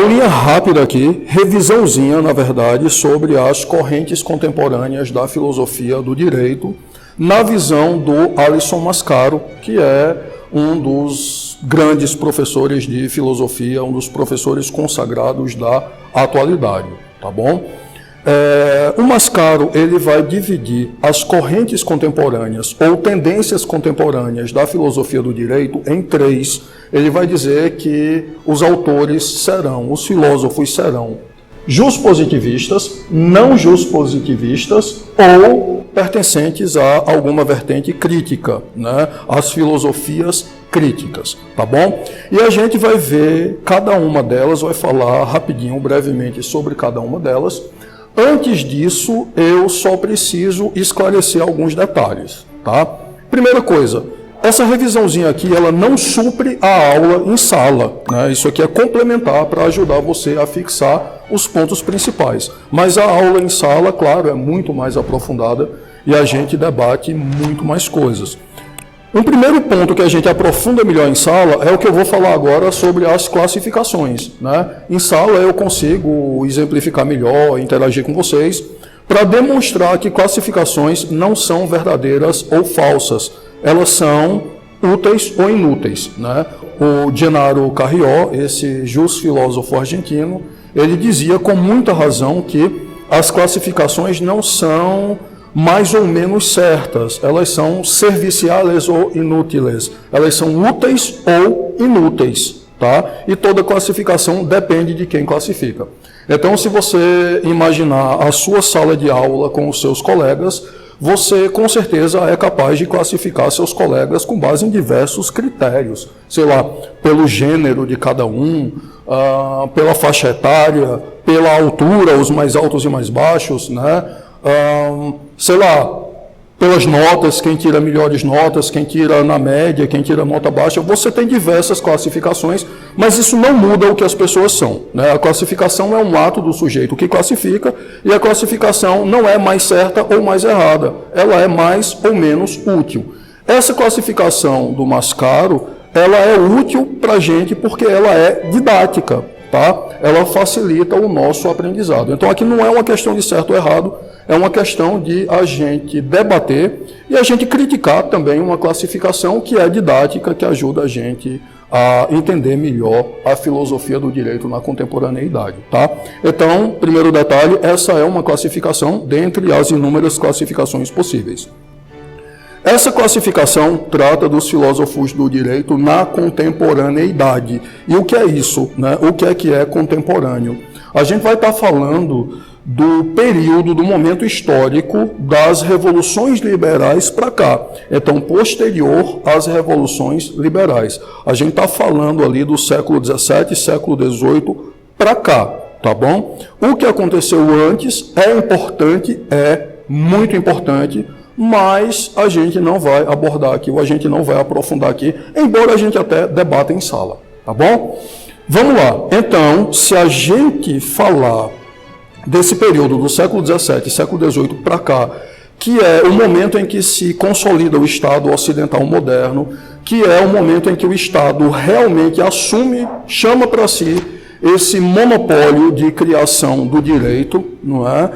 Aulinha rápida aqui, revisãozinha, na verdade, sobre as correntes contemporâneas da filosofia do direito, na visão do Alisson Mascaro, que é um dos grandes professores de filosofia, um dos professores consagrados da atualidade, tá bom? O Mascaro, ele vai dividir as correntes contemporâneas ou tendências contemporâneas da filosofia do direito em três. Ele vai dizer que os autores serão, os filósofos serão juspositivistas, não juspositivistas ou pertencentes a alguma vertente crítica, né? As filosofias críticas, tá bom? E a gente vai ver cada uma delas, vai falar rapidinho, brevemente sobre cada uma delas. Antes disso, eu só preciso esclarecer alguns detalhes, tá? Primeira coisa, essa revisãozinha aqui, ela não supre a aula em sala, né? Isso aqui é complementar para ajudar você a fixar os pontos principais. Mas a aula em sala, claro, é muito mais aprofundada e a gente debate muito mais coisas. Um primeiro ponto que a gente aprofunda melhor em sala é o que eu vou falar agora sobre as classificações, né? Em sala eu consigo exemplificar melhor, interagir com vocês, para demonstrar que classificações não são verdadeiras ou falsas. Elas são úteis ou inúteis, né? O Gennaro Carrió, esse filósofo argentino, ele dizia com muita razão que as classificações não são mais ou menos certas, elas são serviciais ou inúteis, elas são úteis ou inúteis, tá? E toda classificação depende de quem classifica. Então, se você imaginar a sua sala de aula com os seus colegas, você com certeza é capaz de classificar seus colegas com base em diversos critérios, sei lá, pelo gênero de cada um, pela faixa etária, pela altura, os mais altos e mais baixos, né? Sei lá, pelas notas, quem tira melhores notas, quem tira na média, quem tira nota baixa, você tem diversas classificações, mas isso não muda o que as pessoas são, né? A classificação é um ato do sujeito que classifica, e a classificação não é mais certa ou mais errada, ela é mais ou menos útil. Essa classificação do Mascaro, ela é útil para a gente porque ela é didática, tá? Ela facilita o nosso aprendizado. Então aqui não é uma questão de certo ou errado, é uma questão de a gente debater e a gente criticar também uma classificação que é didática, que ajuda a gente a entender melhor a filosofia do direito na contemporaneidade, tá? Então, primeiro detalhe, essa é uma classificação dentre as inúmeras classificações possíveis. Essa classificação trata dos filósofos do direito na contemporaneidade. E o que é isso, né? O que é contemporâneo? A gente vai estar falando do período, do momento histórico das revoluções liberais para cá. Então, posterior às revoluções liberais. A gente está falando ali do século XVII, século XVIII para cá, tá bom? O que aconteceu antes é importante, é muito importante, mas a gente não vai abordar aqui, ou a gente não vai aprofundar aqui, embora a gente até debata em sala, tá bom? Vamos lá. Então, se a gente falar desse período do século XVII, século XVIII para cá, que é o momento em que se consolida o Estado ocidental moderno, que é o momento em que o Estado realmente assume, chama para si esse monopólio de criação do direito, não é?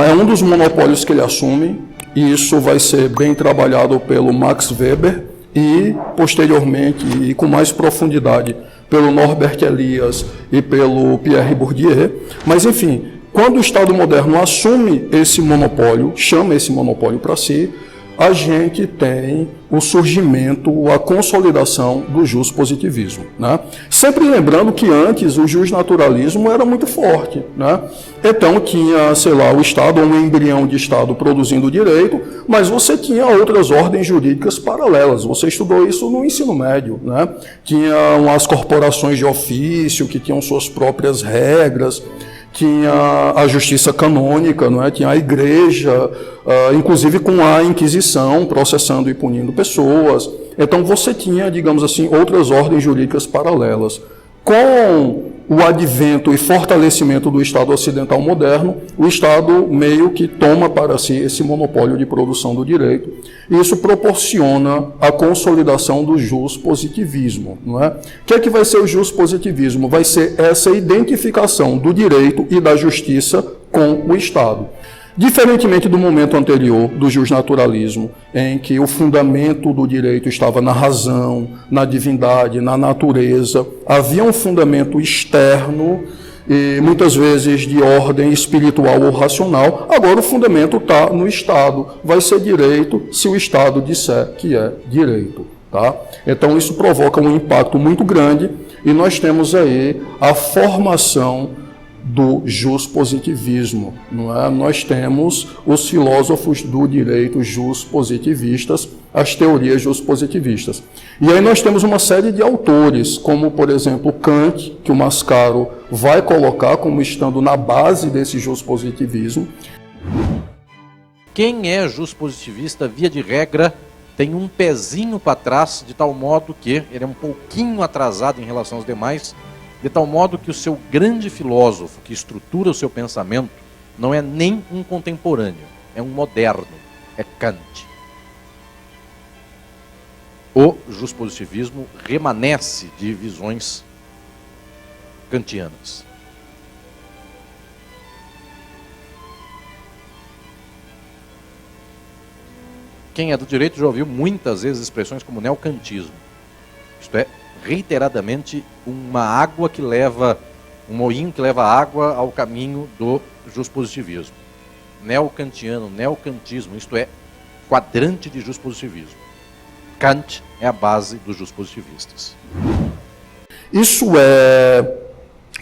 É um dos monopólios que ele assume, e isso vai ser bem trabalhado pelo Max Weber e, posteriormente, e com mais profundidade, pelo Norbert Elias e pelo Pierre Bourdieu. Mas, enfim, quando o Estado moderno assume esse monopólio, chama esse monopólio para si, a gente tem o surgimento, a consolidação do juspositivismo, né? Sempre lembrando que antes o justnaturalismo era muito forte, né? Então tinha, sei lá, o Estado, um embrião de Estado produzindo direito, mas você tinha outras ordens jurídicas paralelas. Você estudou isso no ensino médio, né? Tinham as corporações de ofício que tinham suas próprias regras, tinha a justiça canônica, não é? Tinha a igreja, inclusive com a Inquisição, processando e punindo pessoas. Então você tinha, digamos assim, outras ordens jurídicas paralelas. Com o advento e fortalecimento do Estado ocidental moderno, o Estado meio que toma para si esse monopólio de produção do direito. E isso proporciona a consolidação do juspositivismo. Não é? O que é que vai ser o juspositivismo? Vai ser essa identificação do direito e da justiça com o Estado. Diferentemente do momento anterior, do justnaturalismo, em que o fundamento do direito estava na razão, na divindade, na natureza, havia um fundamento externo, e muitas vezes de ordem espiritual ou racional, agora o fundamento está no Estado. Vai ser direito se o Estado disser que é direito. Tá? Então isso provoca um impacto muito grande, e nós temos aí a formação do juspositivismo, não é? Nós temos os filósofos do direito juspositivistas, as teorias juspositivistas. E aí nós temos uma série de autores, como por exemplo Kant, que o Mascaro vai colocar como estando na base desse juspositivismo. Quem é juspositivista, via de regra, tem um pezinho para trás, de tal modo que ele é um pouquinho atrasado em relação aos demais, de tal modo que o seu grande filósofo, que estrutura o seu pensamento, não é nem um contemporâneo, é um moderno, é Kant. O juspositivismo remanesce de visões kantianas. Quem é do direito já ouviu muitas vezes expressões como neocantismo. Isto é, reiteradamente, uma água que leva, um moinho que leva água ao caminho do juspositivismo. Neocantiano, neocantismo, isto é, quadrante de juspositivismo. Kant é a base dos juspositivistas. Isso é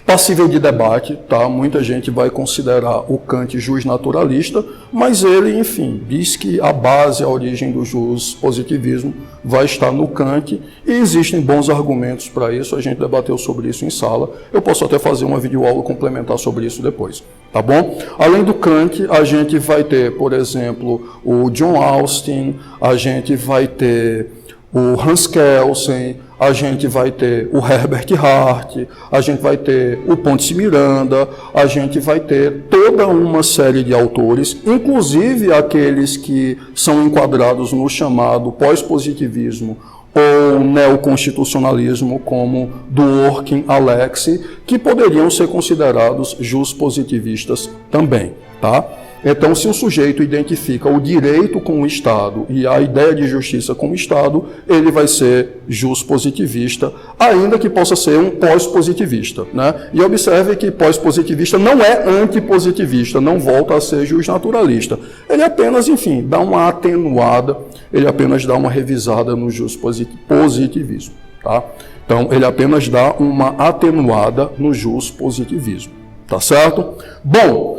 passível de debate, tá? Muita gente vai considerar o Kant justnaturalista, mas ele, enfim, diz que a base, a origem do juspositivismo vai estar no Kant, e existem bons argumentos para isso. A gente debateu sobre isso em sala. Eu posso até fazer uma videoaula complementar sobre isso depois, tá bom? Além do Kant, a gente vai ter, por exemplo, o John Austin, a gente vai ter o Hans Kelsen, a gente vai ter o Herbert Hart, a gente vai ter o Ponce Miranda, a gente vai ter toda uma série de autores, inclusive aqueles que são enquadrados no chamado pós-positivismo ou neoconstitucionalismo, como Dworkin, Alexis, que poderiam ser considerados juspositivistas também, tá? Então, se o sujeito identifica o direito com o Estado e a ideia de justiça com o Estado, ele vai ser juspositivista, ainda que possa ser um pós-positivista, né? E observe que pós-positivista não é antipositivista, não volta a ser justnaturalista. Ele apenas, enfim, dá uma atenuada, ele apenas dá uma revisada no juspositivismo, tá? Então, ele apenas dá uma atenuada no juspositivismo, tá certo? Bom,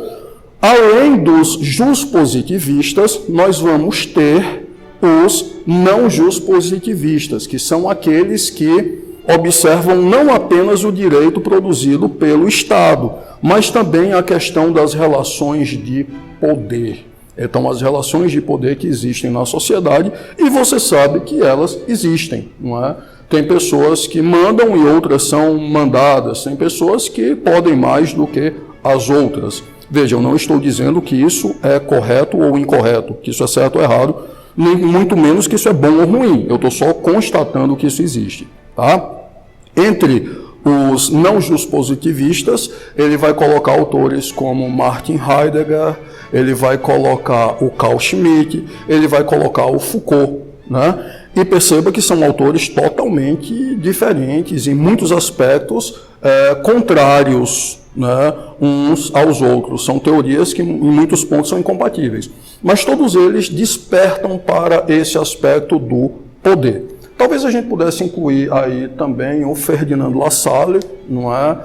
além dos juspositivistas, nós vamos ter os não juspositivistas, que são aqueles que observam não apenas o direito produzido pelo Estado, mas também a questão das relações de poder. Então, as relações de poder que existem na sociedade, e você sabe que elas existem, não é? Tem pessoas que mandam e outras são mandadas, tem pessoas que podem mais do que as outras. Veja, eu não estou dizendo que isso é correto ou incorreto, que isso é certo ou errado, nem muito menos que isso é bom ou ruim. Eu estou só constatando que isso existe, tá? Entre os não juspositivistas, ele vai colocar autores como Martin Heidegger, ele vai colocar o Carl Schmitt, ele vai colocar o Foucault, né? E perceba que são autores totalmente diferentes, em muitos aspectos contrários, né, uns aos outros. São teorias que em muitos pontos são incompatíveis. Mas todos eles despertam para esse aspecto do poder. Talvez a gente pudesse incluir aí também o Ferdinand Lassalle, não é?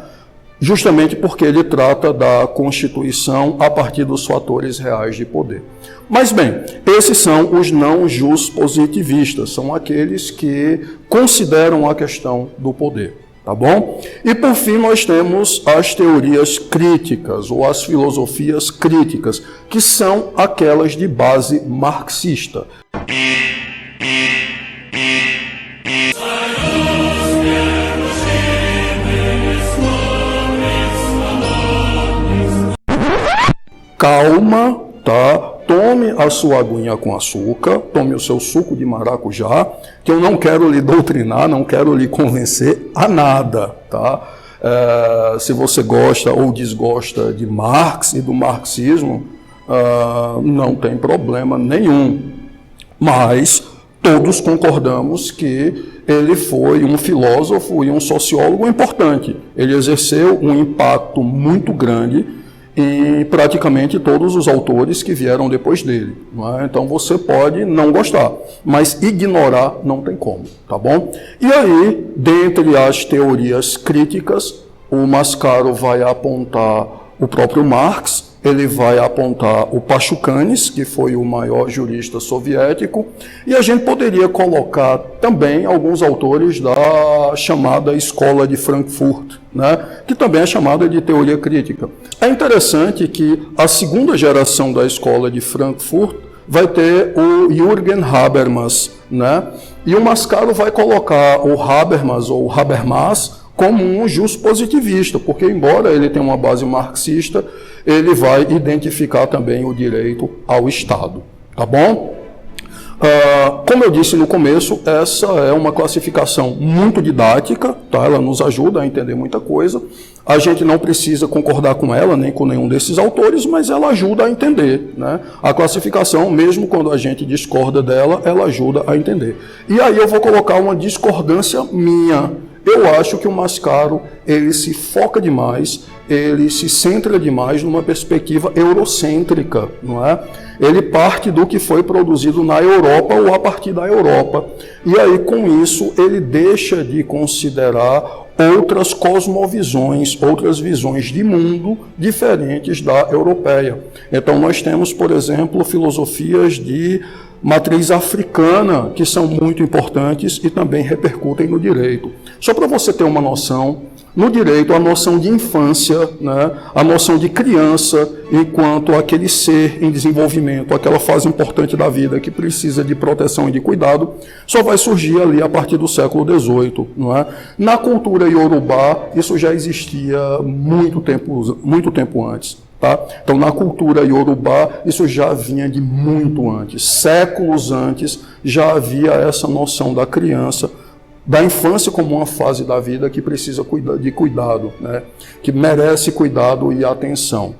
Justamente porque ele trata da Constituição a partir dos fatores reais de poder. Mas bem, esses são os não juspositivistas, são aqueles que consideram a questão do poder. Tá bom? E por fim nós temos as teorias críticas, ou as filosofias críticas, que são aquelas de base marxista. calma, tá? Tome a sua aguinha com açúcar, tome o seu suco de maracujá, que eu não quero lhe doutrinar, não quero lhe convencer a nada, tá? Se você gosta ou desgosta de Marx e do marxismo, não tem problema nenhum. Mas todos concordamos que ele foi um filósofo e um sociólogo importante. Ele exerceu um impacto muito grande em praticamente todos os autores que vieram depois dele. Não é? Então você pode não gostar, mas ignorar não tem como, tá bom? E aí, dentre as teorias críticas, o Mascaro vai apontar o próprio Marx, ele vai apontar o Pachucanes, que foi o maior jurista soviético, e a gente poderia colocar também alguns autores da chamada Escola de Frankfurt, né, que também é chamada de teoria crítica. É interessante que a segunda geração da Escola de Frankfurt vai ter o Jürgen Habermas, né, e o Mascaro vai colocar o Habermas ou Habermas como um justpositivista, porque embora ele tenha uma base marxista, ele vai identificar também o direito ao Estado, tá bom? Como eu disse no começo, essa é uma classificação muito didática, tá? Ela nos ajuda a entender muita coisa. A gente não precisa concordar com ela, nem com nenhum desses autores, mas ela ajuda a entender, né? A classificação, mesmo quando a gente discorda dela, ela ajuda a entender. E aí eu vou colocar uma discordância minha. Eu acho que o Mascaro, ele se foca demais, ele se centra demais numa perspectiva eurocêntrica, não é? Ele parte do que foi produzido na Europa ou a partir da Europa. E aí, com isso, ele deixa de considerar outras cosmovisões, outras visões de mundo diferentes da europeia. Então, nós temos, por exemplo, filosofias de matriz africana, que são muito importantes e também repercutem no direito. Só para você ter uma noção, no direito, a noção de infância, né, a noção de criança, enquanto aquele ser em desenvolvimento, aquela fase importante da vida que precisa de proteção e de cuidado, só vai surgir ali a partir do século XVIII. Não é? Na cultura iorubá, isso já existia muito tempo antes. Tá? Então, na cultura iorubá, isso já vinha de muito antes. Séculos antes, já havia essa noção da criança, da infância como uma fase da vida que precisa de cuidado, né? Que merece cuidado e atenção.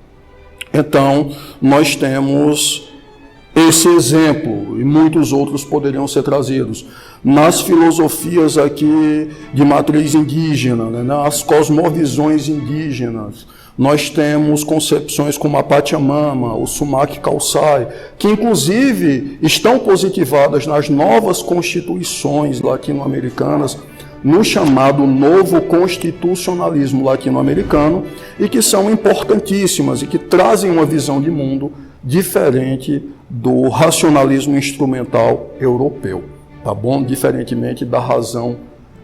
Então, nós temos esse exemplo, e muitos outros poderiam ser trazidos. Nas filosofias aqui de matriz indígena, né? Nas cosmovisões indígenas, nós temos concepções como a Pachamama, o Sumak Khalsai, que inclusive estão positivadas nas novas constituições latino-americanas, no chamado novo constitucionalismo latino-americano, e que são importantíssimas e que trazem uma visão de mundo diferente do racionalismo instrumental europeu, tá bom? Diferentemente da razão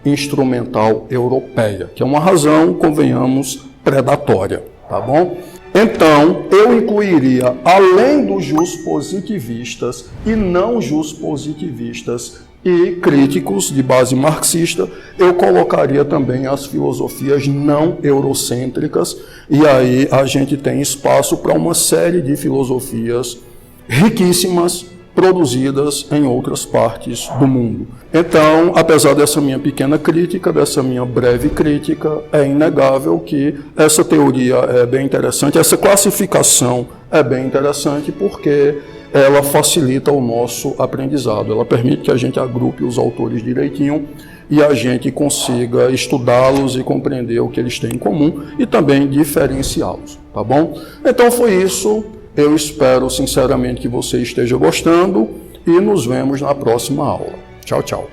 instrumental europeia, que é uma razão, convenhamos, predatória, tá bom? Então, eu incluiria, além dos juspositivistas e não juspositivistas e críticos de base marxista, eu colocaria também as filosofias não eurocêntricas, e aí a gente tem espaço para uma série de filosofias riquíssimas, produzidas em outras partes do mundo. Então, apesar dessa minha pequena crítica, dessa minha breve crítica, é inegável que essa teoria é bem interessante, essa classificação é bem interessante porque ela facilita o nosso aprendizado, ela permite que a gente agrupe os autores direitinho e a gente consiga estudá-los e compreender o que eles têm em comum e também diferenciá-los, tá bom? Então foi isso. Eu espero sinceramente que você esteja gostando e nos vemos na próxima aula. Tchau, tchau.